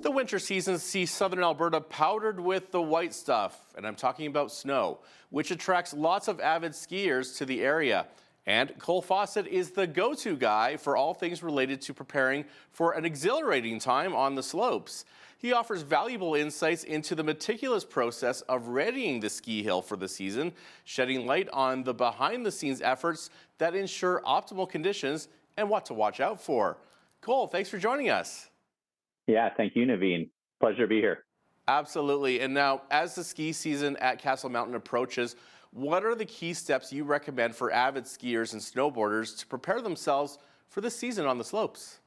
The winter season sees southern Alberta powdered with the white stuff, and I'm talking about snow, which attracts lots of avid skiers to the area. And Cole Fawcett is the go-to guy for all things related to preparing for an exhilarating time on the slopes. He offers valuable insights into the meticulous process of readying the ski hill for the season, shedding light on the behind-the-scenes efforts that ensure optimal conditions and what to watch out for. Cole, thanks for joining us. Yeah, thank you, Naveen. Pleasure to be here. Absolutely. And now, as the ski season at Castle Mountain approaches, what are the key steps you recommend for avid skiers and snowboarders to prepare themselves for the season on the slopes?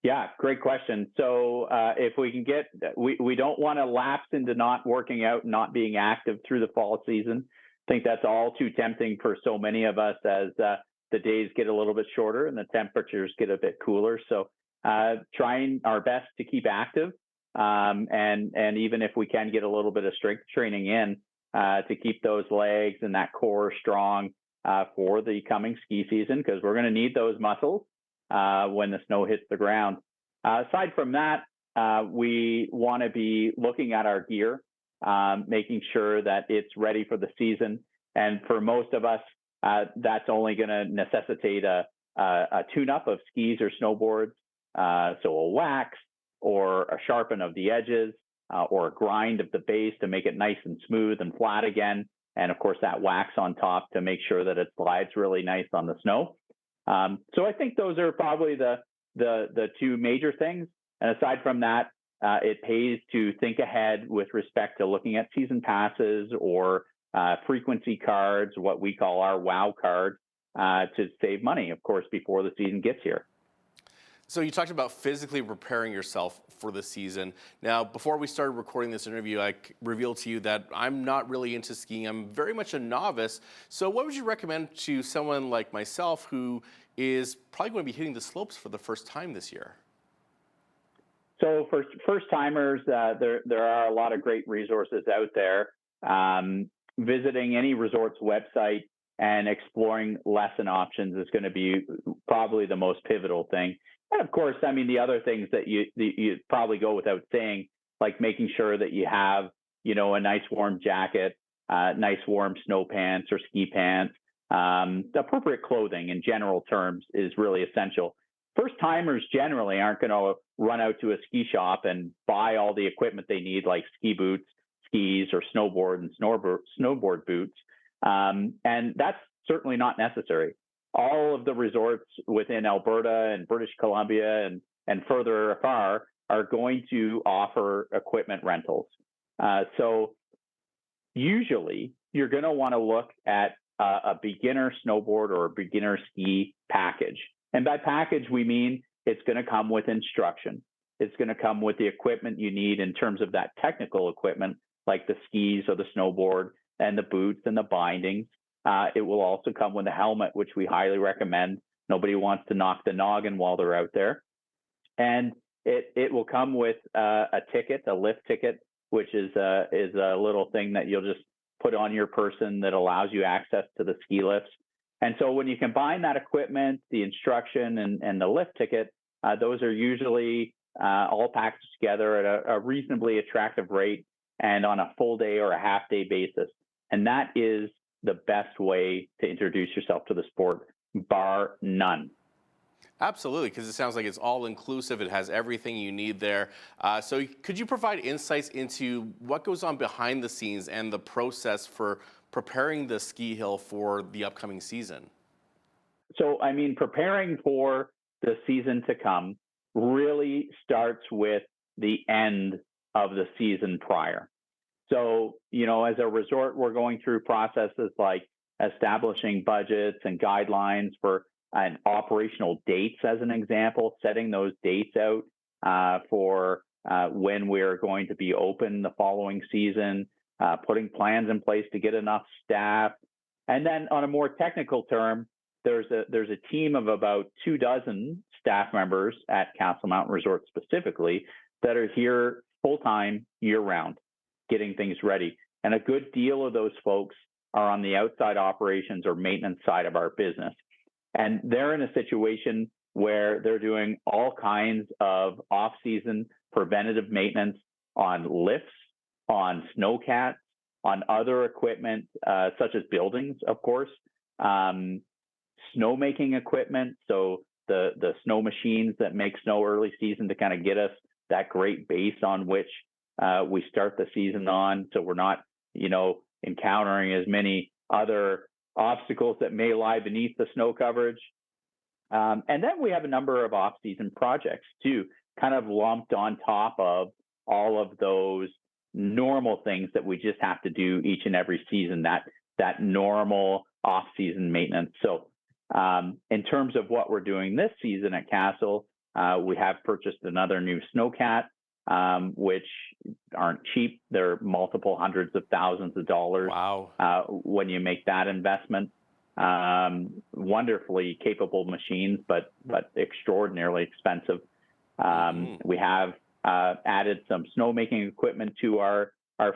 Yeah, great question. So if we can get, we don't want to lapse into not working out, not being active through the fall season. I think that's all too tempting for so many of us as the days get a little bit shorter and the temperatures get a bit cooler. So trying our best to keep active, and even if we can get a little bit of strength training in to keep those legs and that core strong for the coming ski season, because we're going to need those muscles when the snow hits the ground. Aside from that, we want to be looking at our gear, making sure that it's ready for the season. And for most of us, that's only going to necessitate a tune-up of skis or snowboards. So a wax or a sharpen of the edges or a grind of the base to make it nice and smooth and flat again. And of course, that wax on top to make sure that it slides really nice on the snow. So I think those are probably the two major things. And aside from that, it pays to think ahead with respect to looking at season passes or frequency cards, what we call our WOW card, to save money, of course, before the season gets here. So you talked about physically preparing yourself for the season. Now, before we started recording this interview, I revealed to you that I'm not really into skiing. I'm very much a novice. So what would you recommend to someone like myself who is probably going to be hitting the slopes for the first time this year? So for first timers, there are a lot of great resources out there. Visiting any resort's website and exploring lesson options is going to be probably the most pivotal thing. And of course, I mean, the other things that you probably go without saying, like making sure that you have, a nice warm jacket, nice warm snow pants or ski pants, appropriate clothing in general terms is really essential. First timers generally aren't going to run out to a ski shop and buy all the equipment they need, like ski boots, skis, or snowboard and snowboard boots. And that's certainly not necessary. All of the resorts within Alberta and British Columbia and further afar are going to offer equipment rentals. So usually you're going to want to look at a beginner snowboard or a beginner ski package. And by package, we mean it's going to come with instruction. It's going to come with the equipment you need in terms of that technical equipment, like the skis or the snowboard and the boots and the bindings. It will also come with a helmet, which we highly recommend. Nobody wants to knock the noggin while they're out there. And it will come with a ticket, a lift ticket, which is a little thing that you'll just put on your person that allows you access to the ski lifts. And so when you combine that equipment, the instruction, and the lift ticket, those are usually all packaged together at a reasonably attractive rate and on a full day or a half day basis. And that is the best way to introduce yourself to the sport, bar none. Absolutely, because it sounds like it's all inclusive. It has everything you need there. So could you provide insights into what goes on behind the scenes and the process for preparing the ski hill for the upcoming season? So, I mean, preparing for the season to come really starts with the end of the season prior. So, as a resort, we're going through processes like establishing budgets and guidelines for operational dates, as an example, setting those dates out for when we're going to be open the following season, putting plans in place to get enough staff. And then on a more technical term, there's a team of about 24 staff members at Castle Mountain Resort specifically that are here full-time year-round, getting things ready. And a good deal of those folks are on the outside operations or maintenance side of our business. And they're in a situation where they're doing all kinds of off-season preventative maintenance on lifts, on snowcats, on other equipment, such as buildings, of course, snowmaking equipment. So the snow machines that make snow early season to kind of get us that great base on which we start the season on. So we're not, encountering as many other obstacles that may lie beneath the snow coverage. And then we have a number of off-season projects too, kind of lumped on top of all of those normal things that we just have to do each and every season, that normal off-season maintenance. So in terms of what we're doing this season at Castle, we have purchased another new snowcat, which aren't cheap. They're multiple hundreds of thousands of dollars. Wow. When you make that investment. Wonderfully capable machines, but extraordinarily expensive. We have added some snowmaking equipment to our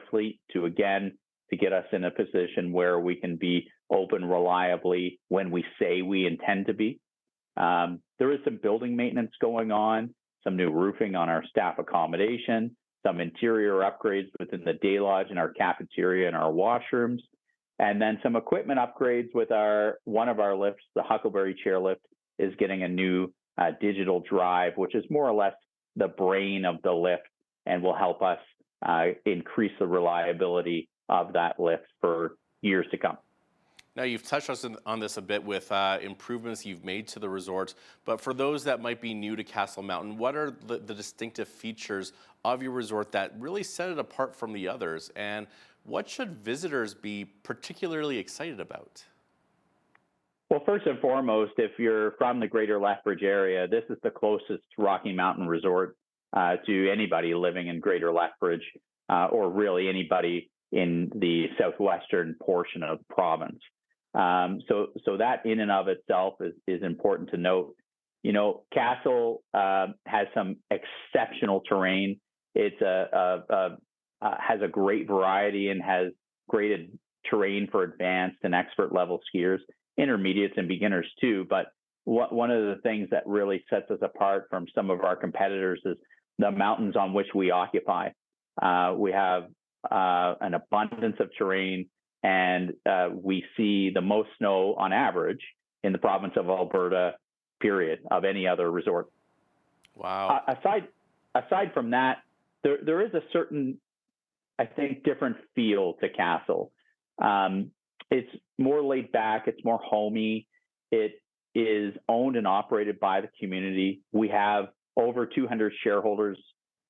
fleet to get us in a position where we can be open reliably when we say we intend to be. There is some building maintenance going on, some new roofing on our staff accommodation, some interior upgrades within the day lodge and our cafeteria and our washrooms, and then some equipment upgrades with one of our lifts. The Huckleberry chairlift is getting a new digital drive, which is more or less the brain of the lift and will help us increase the reliability of that lift for years to come. Now, you've touched on this a bit with improvements you've made to the resort, but for those that might be new to Castle Mountain, what are the distinctive features of your resort that really set it apart from the others? And what should visitors be particularly excited about? Well, first and foremost, if you're from the greater Lethbridge area, this is the closest Rocky Mountain resort to anybody living in greater Lethbridge, or really anybody in the southwestern portion of the province. So that in and of itself is important to note. Castle has some exceptional terrain. It's has a great variety and has graded terrain for advanced and expert level skiers, intermediates and beginners too. But one of the things that really sets us apart from some of our competitors is the mountains on which we occupy. We have an abundance of terrain, and we see the most snow on average in the province of Alberta, period, of any other resort. Wow. Aside from that, there is a certain, I think, different feel to Castle. It's more laid back. It's more homey. It is owned and operated by the community. We have over 200 shareholders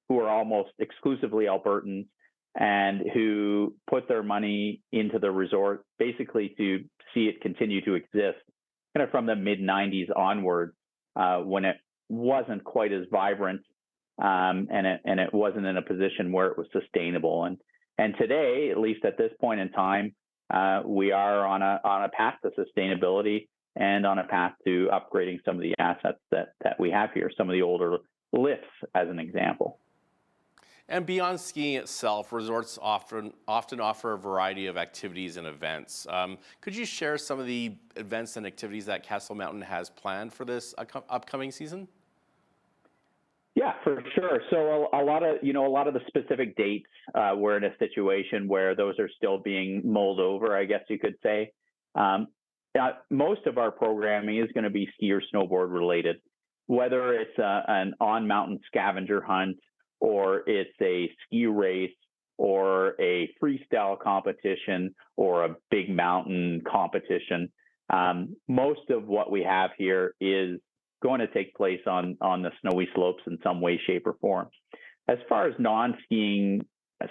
who are almost exclusively Albertans and who put their money into the resort basically to see it continue to exist kind of from the mid-90s onward, when it wasn't quite as vibrant, and it wasn't in a position where it was sustainable. And today, at least at this point in time, we are on a path to sustainability and on a path to upgrading some of the assets that we have here, some of the older lifts, as an example. And beyond skiing itself, resorts often offer a variety of activities and events. Could you share some of the events and activities that Castle Mountain has planned for this upcoming season? Yeah, for sure. So a lot of the specific dates, we're in a situation where those are still being mulled over, I guess you could say. Most of our programming is going to be ski or snowboard related, whether it's an on-mountain scavenger hunt, or it's a ski race, or a freestyle competition, or a big mountain competition. Most of what we have here is going to take place on the snowy slopes in some way, shape, or form. As far as non-skiing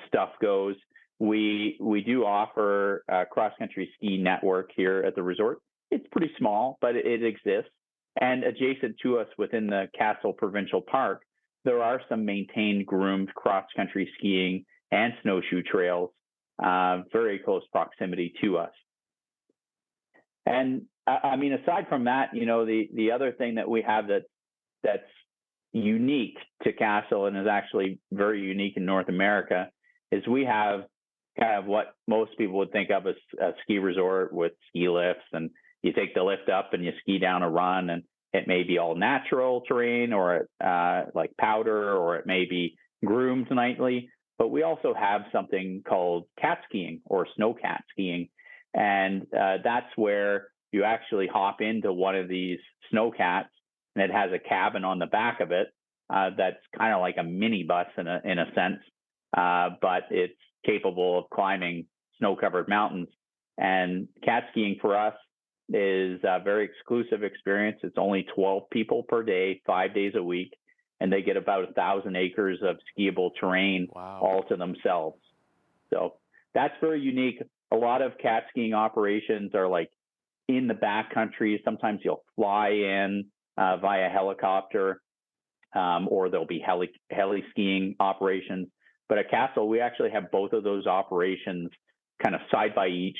stuff goes, we do offer a cross-country ski network here at the resort. It's pretty small, but it exists. And adjacent to us within the Castle Provincial Park, there are some maintained, groomed cross-country skiing and snowshoe trails, very close proximity to us. And I mean, aside from that, the other thing that we have that's unique to Castle and is actually very unique in North America is we have kind of what most people would think of as a ski resort with ski lifts, and you take the lift up and you ski down a run, and it may be all natural terrain, or like powder, or it may be groomed nightly, but we also have something called cat skiing or snow cat skiing. And that's where you actually hop into one of these snow cats, and it has a cabin on the back of it that's kind of like a minibus in a sense, but it's capable of climbing snow-covered mountains. And cat skiing for us is a very exclusive experience. It's only 12 people per day, 5 days a week, and they get about 1,000 acres of skiable terrain all to themselves. So that's very unique. A lot of cat skiing operations are like in the backcountry. Sometimes you'll fly in via helicopter, or there'll be heli skiing operations. But at Castle, we actually have both of those operations kind of side by each.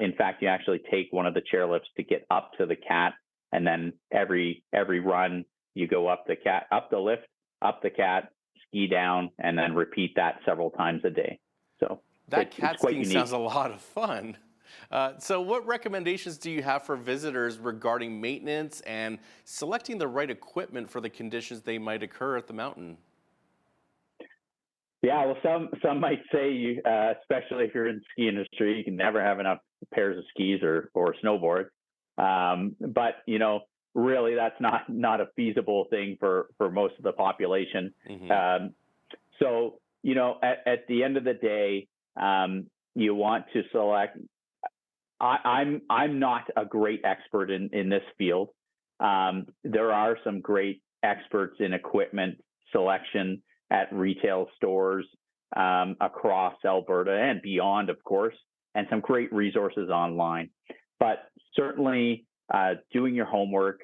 In fact, you actually take one of the chairlifts to get up to the cat, and then every run you go up the lift, up the cat, ski down, and then repeat that several times a day. So that cat skiing sounds a lot of fun. So what recommendations do you have for visitors regarding maintenance and selecting the right equipment for the conditions they might occur at the mountain? Yeah, well, some might say, especially if you're in the ski industry, you can never have enough pairs of skis or snowboards. But really, that's not a feasible thing for most of the population. Mm-hmm. So at the end of the day, you want to select. I'm not a great expert in this field. There are some great experts in equipment selection at retail stores across Alberta and beyond, of course, and some great resources online. But certainly doing your homework,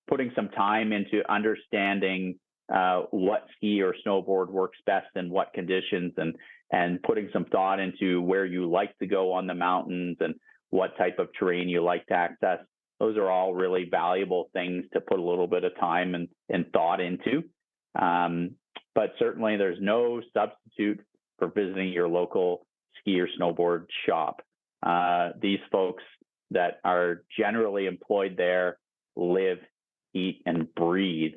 putting some time into understanding what ski or snowboard works best in what conditions, and putting some thought into where you like to go on the mountains and what type of terrain you like to access. Those are all really valuable things to put a little bit of time and thought into. But certainly there's no substitute for visiting your local ski or snowboard shop. These folks that are generally employed there live, eat, and breathe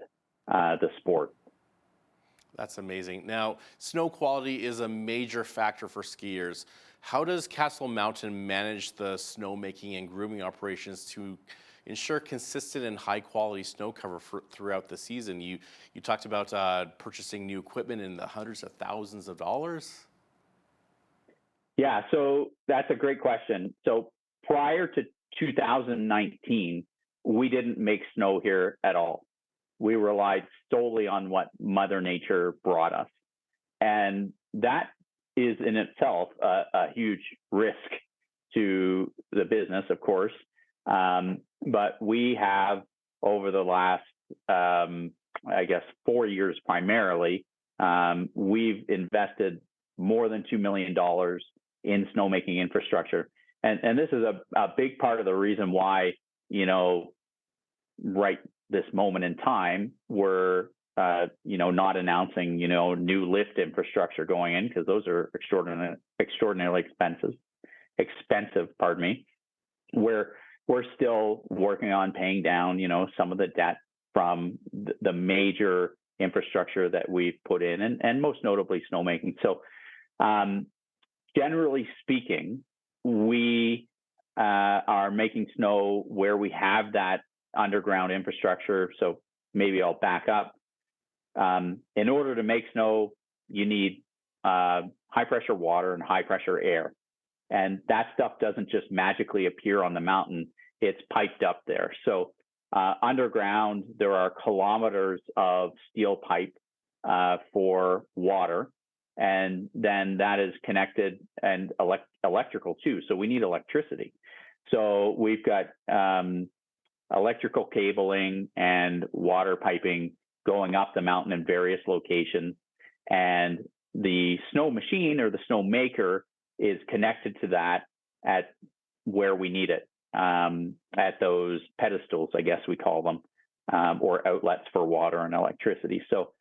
the sport. That's amazing. Now, snow quality is a major factor for skiers. How does Castle Mountain manage the snowmaking and grooming operations to ensure consistent and high quality snow cover throughout the season? You talked about purchasing new equipment in the hundreds of thousands of dollars. Yeah, so that's a great question. So prior to 2019, we didn't make snow here at all. We relied solely on what Mother Nature brought us. And that is in itself a huge risk to the business, of course. But we have, over the last, 4 years primarily, we've invested more than $2 million in snowmaking infrastructure. And this is a big part of the reason why, right this moment in time, we're not announcing new lift infrastructure going in, because those are extraordinarily expensive. Pardon me. We're still working on paying down some of the debt from the major infrastructure that we've put in, and most notably snowmaking. So generally speaking, we are making snow where we have that underground infrastructure. So maybe I'll back up. In order to make snow, you need high pressure water and high pressure air. And that stuff doesn't just magically appear on the mountain. It's piped up there. So underground, there are kilometers of steel pipe for water. And then that is connected and electrical too. So we need electricity. So we've got electrical cabling and water piping going up the mountain in various locations. And the snow machine or the snow maker is connected to that at where we need it, at those pedestals, I guess we call them, or outlets for water and electricity. So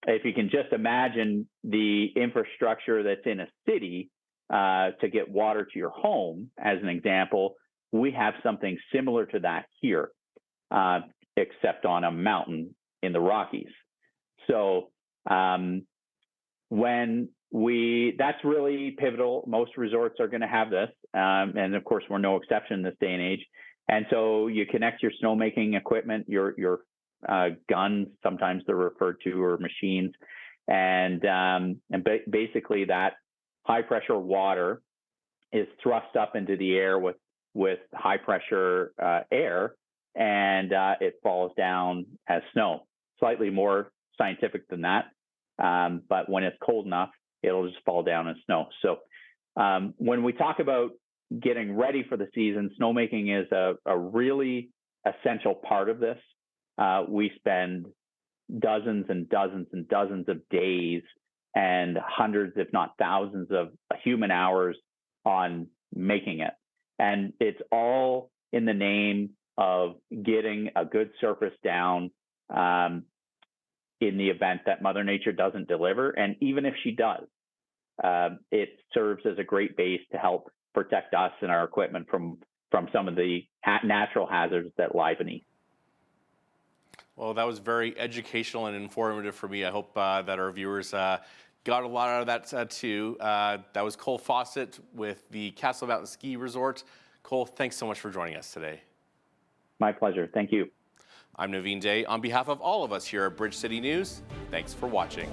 if you can just imagine the infrastructure that's in a city to get water to your home, as an example, we have something similar to that here, except on a mountain in the Rockies. So That's really pivotal. Most resorts are going to have this, and of course, we're no exception in this day and age. And so you connect your snowmaking equipment, your guns, sometimes they're referred to, or machines, and basically that high pressure water is thrust up into the air with high pressure air, and it falls down as snow. Slightly more scientific than that, but when it's cold enough, it'll just fall down as snow. So when we talk about getting ready for the season, snowmaking is a really essential part of this. We spend dozens and dozens and dozens of days and hundreds, if not thousands, of human hours on making it. And it's all in the name of getting a good surface down in the event that Mother Nature doesn't deliver. And even if she does, it serves as a great base to help protect us and our equipment from some of the natural hazards that lie beneath. Well, that was very educational and informative for me. I hope that our viewers got a lot out of that too. That was Cole Fawcett with the Castle Mountain Ski Resort. Cole, thanks so much for joining us today. My pleasure. Thank you. I'm Naveen Day. On behalf of all of us here at Bridge City News, thanks for watching.